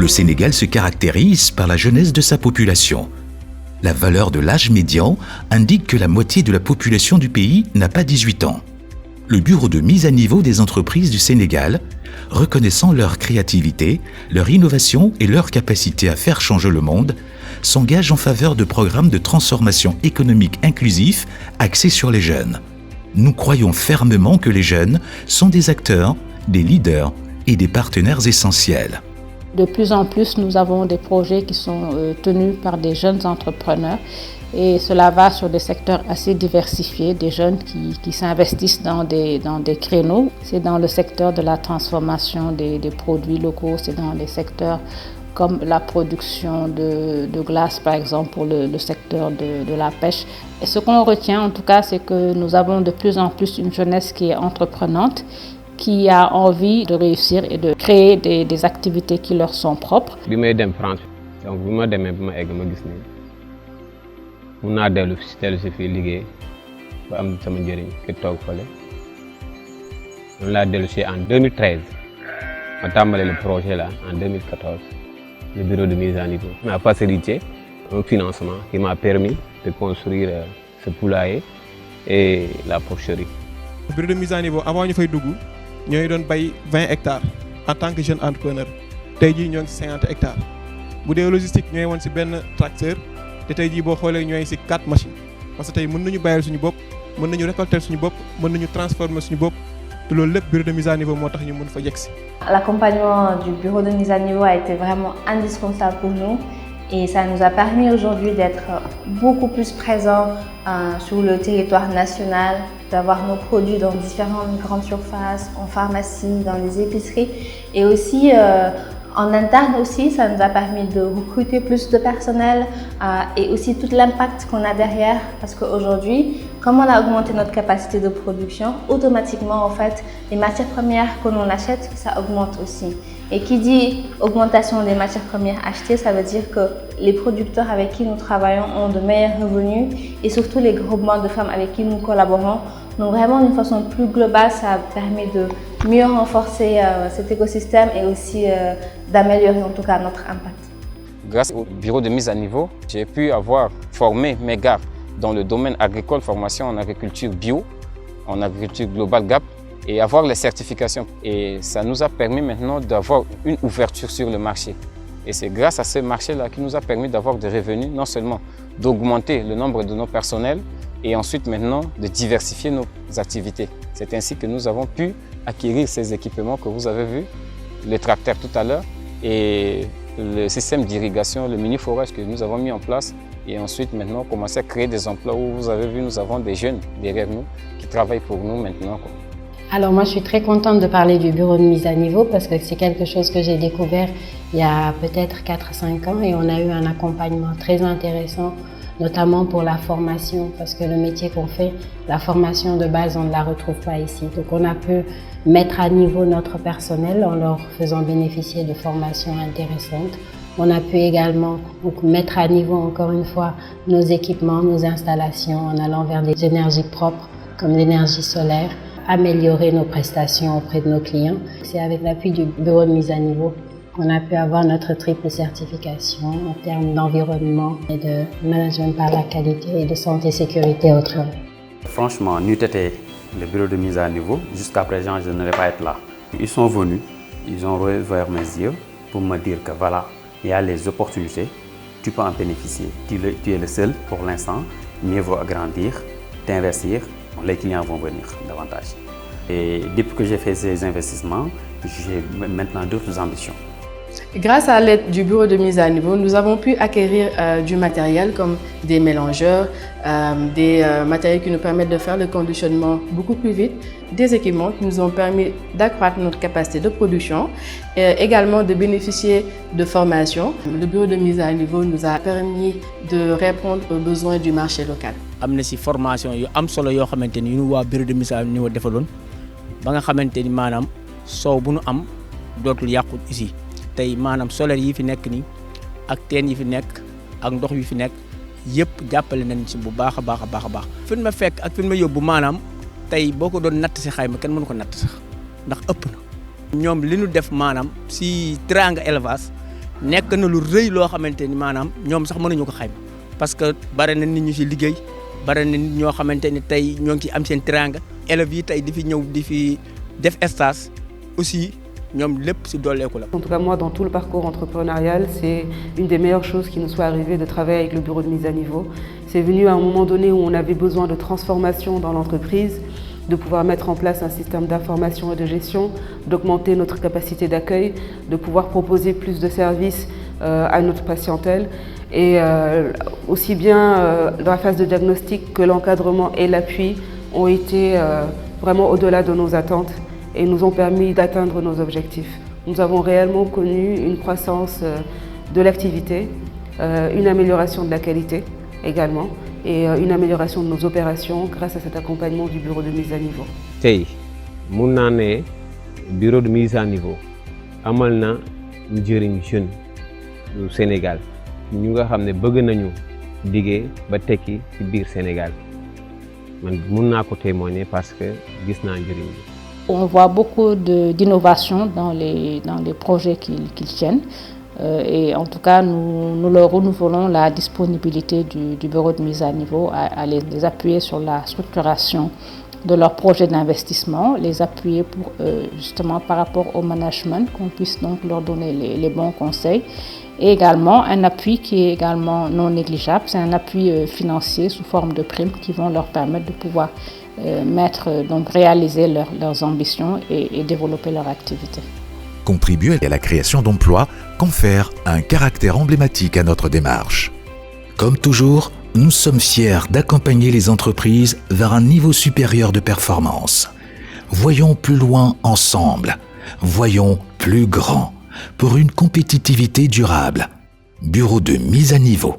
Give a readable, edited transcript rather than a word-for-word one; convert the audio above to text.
Le Sénégal se caractérise par la jeunesse de sa population. La valeur de l'âge médian indique que la moitié de la population du pays n'a pas 18 ans. Le Bureau de mise à niveau des entreprises du Sénégal, reconnaissant leur créativité, leur innovation et leur capacité à faire changer le monde, s'engage en faveur de programmes de transformation économique inclusifs axés sur les jeunes. Nous croyons fermement que les jeunes sont des acteurs, des leaders et des partenaires essentiels. De plus en plus, nous avons des projets qui sont tenus par des jeunes entrepreneurs et cela va sur des secteurs assez diversifiés, des jeunes qui s'investissent dans des créneaux. C'est dans le secteur de la transformation des produits locaux, c'est dans les secteurs comme la production de glace par exemple pour le secteur de la pêche. Et ce qu'on retient en tout cas, c'est que nous avons de plus en plus une jeunesse qui est entreprenante, qui a envie de réussir et de créer des activités qui leur sont propres. Bi may dem France donc bi ma demee ba ma egg ma gis ni mun naa dellu si fii liggéey ba am sama njëriñ ki toog fële noonu laa dellu si en 2013 ma tàmbali le projet là en 2014 le bureau de mise à niveau m'a facilité un financement qui m'a permis de construire ce poulailler et la porcherie. Le bureau de mise à niveau avant ñu fay dugg ñooy doon bay 20 hectares en tant que jeune entrepreneur tey jii ñoo ngi si 50 hectares bu dee logistique ñooy woon si benn tracteur te tey jii boo xoolee ñooy si 4 machines parce que tey mën nañu bayal suñu bopp mën nañu récolter suñu bopp mën nañu transformer suñu bopp te loolu lépp bureau de mise à niveau moo tax ñu mën fa yegg si. L'accompagnement du bureau de mise à niveau a été vraiment indispensable pour nous et ça nous a permis aujourd'hui d'être beaucoup plus présents sur le territoire national, d'avoir nos produits dans différentes grandes surfaces, en pharmacie, dans les épiceries et aussi en interne aussi, ça nous a permis de recruter plus de personnel et aussi tout l'impact qu'on a derrière parce qu'aujourd'hui, comme on a augmenté notre capacité de production, automatiquement en fait, les matières premières que l'on achète, ça augmente aussi. Et qui dit augmentation des matières premières achetées, ça veut dire que les producteurs avec qui nous travaillons ont de meilleurs revenus et surtout les groupements de femmes avec qui nous collaborons. Donc vraiment d'une façon plus globale, ça permet de mieux renforcer cet écosystème et aussi d'améliorer en tout cas notre impact. Grâce au bureau de mise à niveau, j'ai pu avoir formé mes gars dans le domaine agricole, formation en agriculture bio, en agriculture globale GAP et avoir les certifications. Et ça nous a permis maintenant d'avoir une ouverture sur le marché. Et c'est grâce à ce marché-là qui nous a permis d'avoir des revenus, non seulement d'augmenter le nombre de nos personnels, et ensuite maintenant de diversifier nos activités. C'est ainsi que nous avons pu acquérir ces équipements que vous avez vus, le tracteur tout à l'heure et le système d'irrigation, le mini-forage que nous avons mis en place et ensuite maintenant commencer à créer des emplois où vous avez vu, nous avons des jeunes derrière nous qui travaillent pour nous maintenant. Alors moi je suis très contente de parler du bureau de mise à niveau parce que c'est quelque chose que j'ai découvert il y a peut-être 4-5 ans et on a eu un accompagnement très intéressant notamment pour la formation, parce que le métier qu'on fait, la formation de base, on ne la retrouve pas ici. Donc on a pu mettre à niveau notre personnel en leur faisant bénéficier de formations intéressantes. On a pu également mettre à niveau, encore une fois, nos équipements, nos installations, en allant vers des énergies propres, comme l'énergie solaire, améliorer nos prestations auprès de nos clients. C'est avec l'appui du bureau de mise à niveau qu'on a pu avoir notre triple certification en termes d'environnement et de management par la qualité et de santé et sécurité au travail. Franchement, nous étions le bureau de mise à niveau. Jusqu'à présent, je ne vais pas être là. Ils sont venus, ils ont ouvert mes yeux pour me dire que voilà, il y a les opportunités, tu peux en bénéficier. Tu es le seul pour l'instant, mieux vaut agrandir, t'investir, les clients vont venir davantage. Et depuis que j'ai fait ces investissements, j'ai maintenant d'autres ambitions. Grâce à l'aide du bureau de mise à niveau, nous avons pu acquérir du matériel comme des mélangeurs, des matériels qui nous permettent de faire le conditionnement beaucoup plus vite, des équipements qui nous ont permis d'accroître notre capacité de production et également de bénéficier de formations. Le bureau de mise à niveau nous a permis de répondre aux besoins du marché local. am na si formation yu am solo yoo xamante ni yu ñu waa bureau de mise à niveau defaloon ba nga xamante ni maanaam soow bu nu am dootul yàqu ici. tey maanaam solaire yi fi nekk nii ak teen yi fi nekk ak ndox yi fi nekk yëpp jàppale nañ ci bu baax a baax a baax a baax. fi ma fekk ak fi ma yóbbu maanaam tey boo ko doon natt si xayma kenn mënu ko natt sax ndax ëpp na. ñoom li ñu def maanaam si Teranga élevage nekk na lu rëy loo xamante ni maanaam ñoom sax mënuñu ko xayma parce que bare na nit ñu ci liggéey bare na nit ñoo xamante ni tey ñoo ngi ci am seen teranga élèves yi tey di fi ñëw di fi def stage aussi ñoom lépp ci dooleeku la. En tout cas, moi, dans tout le parcours entrepreneurial, c'est une des meilleures choses qui nous soit arrivée de travailler avec le bureau de mise à niveau. C'est venu à un moment donné où on avait besoin de transformation dans l'entreprise, de pouvoir mettre en place un système d'information et de gestion, d'augmenter notre capacité d'accueil, de pouvoir proposer plus de services à notre patientèle. Et aussi bien dans la phase de diagnostic que l'encadrement et l'appui ont été vraiment au-delà de nos attentes et nous ont permis d'atteindre nos objectifs. Nous avons réellement connu une croissance de l'activité, une amélioration de la qualité également et une amélioration de nos opérations grâce à cet accompagnement du bureau de mise à niveau. tey mun naa ne bureau de mise à niveau amal na njëriñ jeune du Sénégal ñu nga xam ne bëgg nañu liggéey ba tekki ci biir Sénégal man mun naa ko témoigner parce que gis naa njëriñ bi. On voit beaucoup d'innovation dans les projets qu'ils tiennent. Et en tout cas, nous leur renouvelons la disponibilité du bureau de mise à niveau à les appuyer sur la structuration de leurs projets d'investissement, les appuyer pour, justement par rapport au management, qu'on puisse donc leur donner les bons conseils. Et également un appui qui est également non négligeable, c'est un appui financier sous forme de primes qui vont leur permettre de pouvoir donc réaliser leurs ambitions et développer leur activité. Contribuer à la création d'emplois confère un caractère emblématique à notre démarche. Comme toujours, nous sommes fiers d'accompagner les entreprises vers un niveau supérieur de performance. Voyons plus loin ensemble, voyons plus grand pour une compétitivité durable. Bureau de mise à niveau.